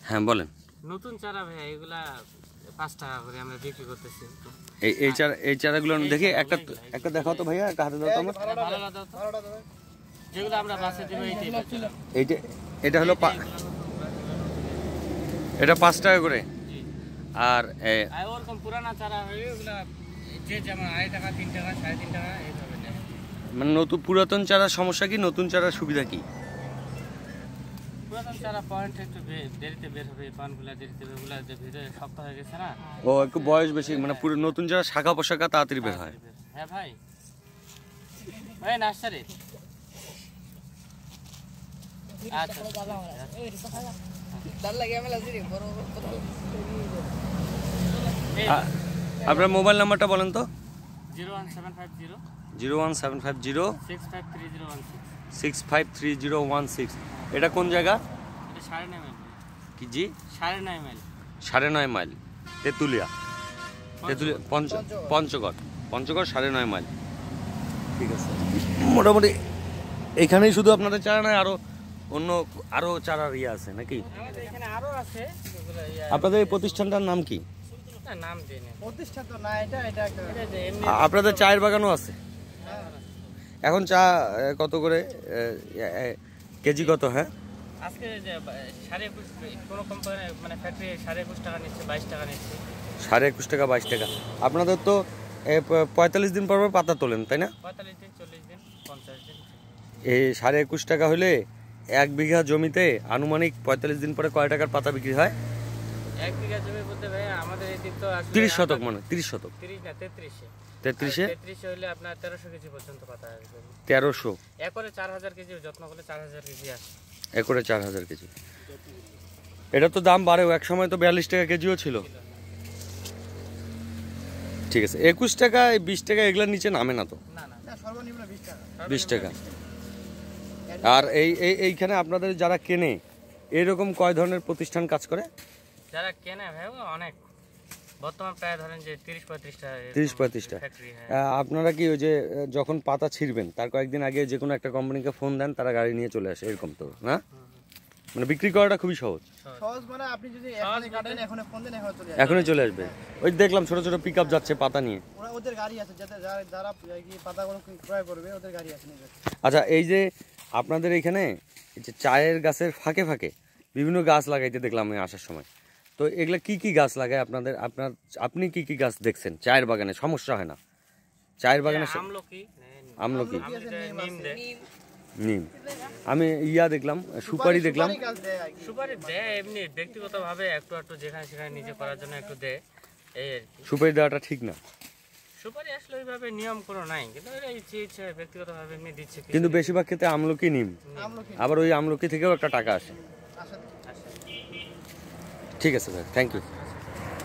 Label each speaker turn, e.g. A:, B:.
A: হ্যাঁ বলেন।
B: নতুন চারা ভাইয়া এগুলা 5 টাকা করে আমরা বিক্রি করতেছি।
A: এই চারাগুলো দেখি একটা দেখাও তো ভাইয়া, একটা হাতে দাও তো আমার।
B: যেগুলো আমরা বাসে দেব
A: এটা হলো এটা 5 টাকা করে। আর
B: ওরকম পুরানা চারা হয় ওগুলা যে যেমন 2.5 টাকা 3 টাকা 3.5 টাকা এইভাবে নেয়।
A: মানে নতুন পুরাতন চারার সমস্যা কি, নতুন চারার সুবিধা কি?
B: পুরাতন চারা পয়েন্ট একটু দেরিতে বের হবে, পানগুলা দেরিতে বের, ওগুলা যে ভিতরে শক্ত হয়ে গেছে না।
A: ও একটু বয়স বেশি, মানে পুরো নতুন চারা শাখা পোশাকা তাড়াতাড়ি বের হয়।
B: হ্যাঁ ভাই, ভাই নার্সারি। আচ্ছা
A: আপনার মোবাইল নাম্বারটা বলেন তো।
B: 01750
A: 01750
B: 653016।
A: 653016। এটা কোন জায়গা?
B: এটা 9.5 মাইল।
A: কি জি?
B: 9.5 mile.
A: 9.5 mile Tetulia Panchagarh 9.5 mile. ঠিক আছে, মোটামুটি এখানেই শুধু আপনাদের চারা নয় আরো চারার ইয়ে আছে নাকি?
B: আমাদের এখানে আরো আছে।
A: আপনাদের এই প্রতিষ্ঠানটার নাম কি?
B: না, নাম দেই না, প্রতিষ্ঠান তো না, এটা
A: আপনাদের চায়ের বাগানও আছে? এখন চা কত করে কেজি কত? হ্যাঁ
B: আজকে যে 21.5 কোনো কোম্পানি মানে ফ্যাক্টরি 21.5 টাকা নিচ্ছে, 22 টাকা নিচ্ছে।
A: 21.5 টাকা 22 টাকা। আপনাদের তো 45 দিন পর পাতা তোলেন তাই না?
B: 45 দিন 40 দিন 50 দিন।
A: এই 21.5 টাকা হলে 1 বিঘা জমিতে আনুমানিক 45 দিন পরে কয় টাকার পাতা বিক্রি হয়?
B: 1 বিঘা জমি বলতে ভাই আমাদের এই দিক তো
A: 30 শতক, মানে 30 শতক।
B: 30 না 33
A: 33
B: হলে আপনার 1300 কেজি পর্যন্ত পাতা আসবে।
A: 1300
B: একরে 4000 কেজি, যত্ন করলে 4000 কেজি আসে।
A: একরে 4000 কেজি। এটা তো দাম বাড়েও, এক সময় তো 42 টাকা কেজিও ছিল। ঠিক আছে, 21 টাকা 20 টাকা এগুলোর নিচে নামে না তো?
B: না সর্বনিম্ন 20 টাকা।
A: 20 টাকা। আর এইখানে আপনাদের যারা কেনে এরকম কয় ধরনের প্রতিষ্ঠান কাজ করে?
B: যারা কেনে ভাই অনেক, বর্তমান প্রায় ধরেন যে 30-35টা ফ্যাক্টরি।
A: আপনারা কি ওই যে যখন পাতা ছিঁড়বেন তার কয়েকদিন আগে যে কোনো একটা কোম্পানিকে ফোন দেন, তারা গাড়ি নিয়ে চলে আসে, এরকম তো না? মানে বিক্রি করাটা খুবই সহজ।
B: মানে আপনি যদি এখনই ফোন দেন
A: এখনই চলে আসবে। ওই দেখলাম ছোট ছোট পিকআপ যাচ্ছে পাতা নিয়ে।
B: ওদের গাড়ি আছে, যারা পাতাগুলো ক্রয় করবে ওদের গাড়ি আছে।
A: আচ্ছা, এই যে আপনাদের এখানে এই যে চায়ের গাছের ফাঁকে ফাঁকে বিভিন্ন গাছ লাগাইতে দেখলাম আমি আসার সময়, তো এগুলা কি কি গাছ লাগায় আপনি কি কি গাছ দেখছেন চায়ের বাগানে? সমস্যা হয় না চায়ের বাগানে? আমলকি, নিম, আমি দেখলাম সুপারি দেখলাম।
B: সুপারি দেয় এমনি ব্যক্তিগতভাবে একটু একটু যেখানে সেখানে নিজে করার জন্য একটু দেয়, এই আর কি।
A: সুপারি দেওয়াটা ঠিক না?
B: সুপারি আসলে ওইভাবে নিয়ম কোনো নাই, কিন্তু ইচ্ছে ব্যক্তিগতভাবে এমনি দিচ্ছে।
A: কিন্তু বেশিরভাগ ক্ষেত্রে আমলকি, নিম, আবার ওই আমলকি থেকেও একটা টাকা আসে। ঠিক আছে ভাই, থ্যাংক ইউ।